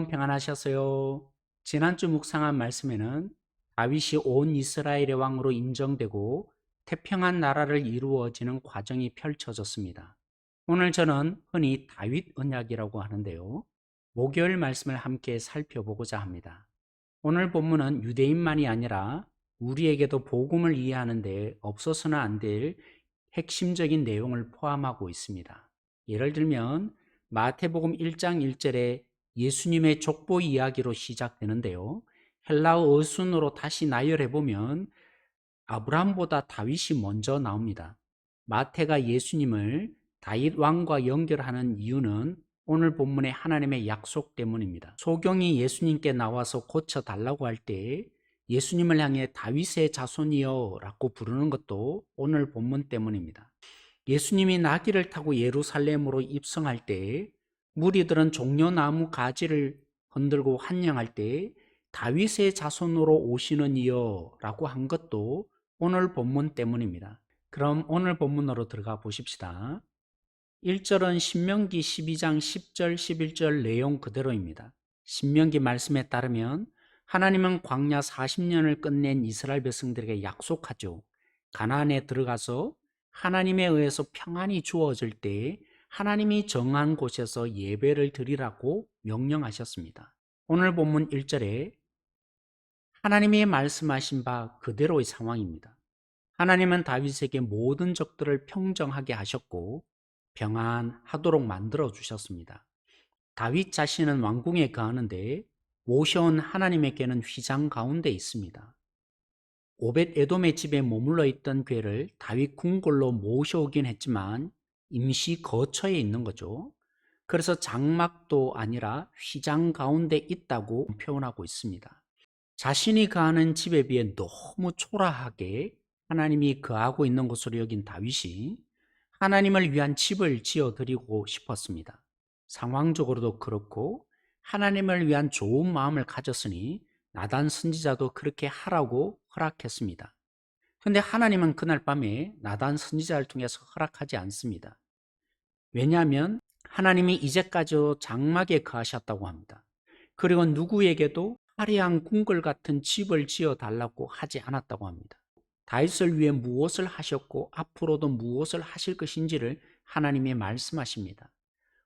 여러분 평안하셨어요? 지난주 묵상한 말씀에는 다윗이 온 이스라엘의 왕으로 인정되고 태평한 나라를 이루어지는 과정이 펼쳐졌습니다. 오늘 저는 흔히 다윗 언약이라고 하는데요. 목요일 말씀을 함께 살펴보고자 합니다. 오늘 본문은 유대인만이 아니라 우리에게도 복음을 이해하는 데 없어서는 안 될 핵심적인 내용을 포함하고 있습니다. 예를 들면 마태복음 1장 1절에 예수님의 족보 이야기로 시작되는데요. 헬라어 어순으로 다시 나열해 보면 아브라함보다 다윗이 먼저 나옵니다. 마태가 예수님을 다윗 왕과 연결하는 이유는 오늘 본문의 하나님의 약속 때문입니다. 소경이 예수님께 나와서 고쳐 달라고 할 때 예수님을 향해 다윗의 자손이여 라고 부르는 것도 오늘 본문 때문입니다. 예수님이 나귀를 타고 예루살렘으로 입성할 때 무리들은 종려나무 가지를 흔들고 환영할 때 다윗의 자손으로 오시는 이여 라고 한 것도 오늘 본문 때문입니다. 그럼 오늘 본문으로 들어가 보십시다. 1절은 신명기 12장 10절 11절 내용 그대로입니다. 신명기 말씀에 따르면 하나님은 광야 40년을 끝낸 이스라엘 백성들에게 약속하죠. 가나안에 들어가서 하나님에 의해서 평안이 주어질 때 하나님이 정한 곳에서 예배를 드리라고 명령하셨습니다. 오늘 본문 1절에 하나님이 말씀하신 바 그대로의 상황입니다. 하나님은 다윗에게 모든 적들을 평정하게 하셨고 평안하도록 만들어 주셨습니다. 다윗 자신은 왕궁에 거하는데 모셔온 하나님에게는 휘장 가운데 있습니다. 오벳 에돔의 집에 머물러 있던 괴를 다윗 궁궐로 모셔오긴 했지만 임시 거처에 있는 거죠. 그래서 장막도 아니라 휘장 가운데 있다고 표현하고 있습니다. 자신이 거하는 집에 비해 너무 초라하게 하나님이 거하고 있는 것으로 여긴 다윗이 하나님을 위한 집을 지어드리고 싶었습니다. 상황적으로도 그렇고 하나님을 위한 좋은 마음을 가졌으니 나단 선지자도 그렇게 하라고 허락했습니다. 그런데 하나님은 그날 밤에 나단 선지자를 통해서 허락하지 않습니다. 왜냐하면 하나님이 이제까지 장막에 거하셨다고 합니다. 그리고 누구에게도 화려한 궁궐 같은 집을 지어 달라고 하지 않았다고 합니다. 다윗을 위해 무엇을 하셨고 앞으로도 무엇을 하실 것인지를 하나님이 말씀하십니다.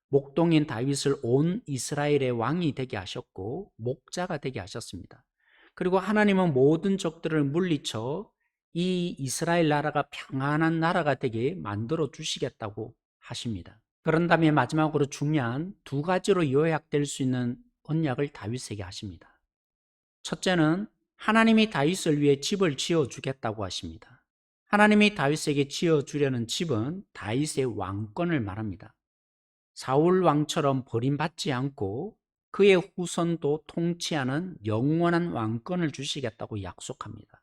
목동인 다윗을 온 이스라엘의 왕이 되게 하셨고 목자가 되게 하셨습니다. 그리고 하나님은 모든 적들을 물리쳐 이 이스라엘 나라가 평안한 나라가 되게 만들어 주시겠다고 하십니다. 그런 다음에 마지막으로 중요한 두 가지로 요약될 수 있는 언약을 다윗에게 하십니다. 첫째는 하나님이 다윗을 위해 집을 지어주겠다고 하십니다. 하나님이 다윗에게 지어주려는 집은 다윗의 왕권을 말합니다. 사울 왕처럼 버림받지 않고 그의 후손도 통치하는 영원한 왕권을 주시겠다고 약속합니다.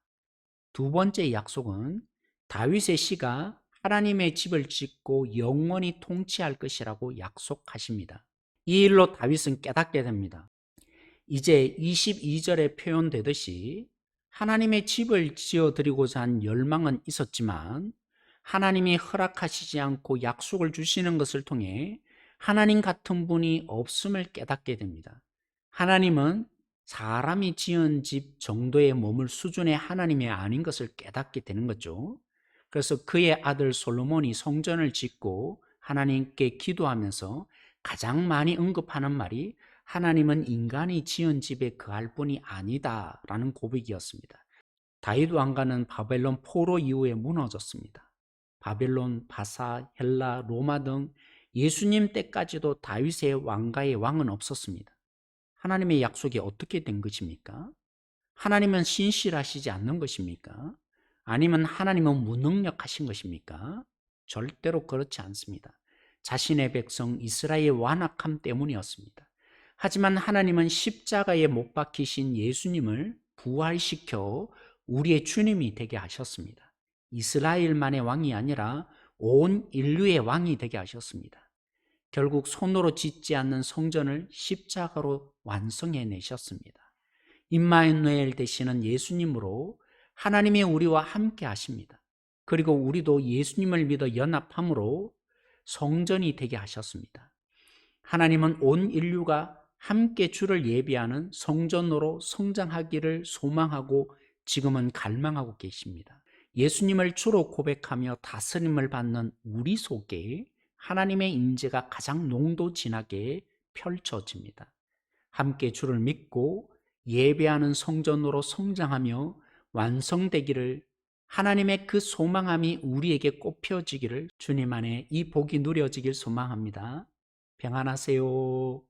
두 번째 약속은 다윗의 씨가 하나님의 집을 짓고 영원히 통치할 것이라고 약속하십니다. 이 일로 다윗은 깨닫게 됩니다. 이제 22절에 표현되듯이 하나님의 집을 지어드리고자 한 열망은 있었지만 하나님이 허락하시지 않고 약속을 주시는 것을 통해 하나님 같은 분이 없음을 깨닫게 됩니다. 하나님은 사람이 지은 집 정도에 머물 수준의 하나님이 아닌 것을 깨닫게 되는 거죠. 그래서 그의 아들 솔로몬이 성전을 짓고 하나님께 기도하면서 가장 많이 언급하는 말이 하나님은 인간이 지은 집에 거할 분이 아니다라는 고백이었습니다. 다윗 왕가는 바벨론 포로 이후에 무너졌습니다. 바벨론, 바사, 헬라, 로마 등 예수님 때까지도 다윗의 왕가의 왕은 없었습니다. 하나님의 약속이 어떻게 된 것입니까? 하나님은 신실하시지 않는 것입니까? 아니면 하나님은 무능력하신 것입니까? 절대로 그렇지 않습니다. 자신의 백성 이스라엘의 완악함 때문이었습니다. 하지만 하나님은 십자가에 못 박히신 예수님을 부활시켜 우리의 주님이 되게 하셨습니다. 이스라엘만의 왕이 아니라 온 인류의 왕이 되게 하셨습니다. 결국 손으로 짓지 않는 성전을 십자가로 완성해내셨습니다. 임마누엘 되시는 예수님으로 하나님이 우리와 함께 하십니다. 그리고 우리도 예수님을 믿어 연합함으로 성전이 되게 하셨습니다. 하나님은 온 인류가 함께 주를 예배하는 성전으로 성장하기를 소망하고 지금은 갈망하고 계십니다. 예수님을 주로 고백하며 다스림을 받는 우리 속에 하나님의 임재가 가장 농도 진하게 펼쳐집니다. 함께 주를 믿고 예배하는 성전으로 성장하며 완성되기를, 하나님의 그 소망함이 우리에게 꼽혀지기를 주님 안에 이 복이 누려지길 소망합니다. 평안하세요.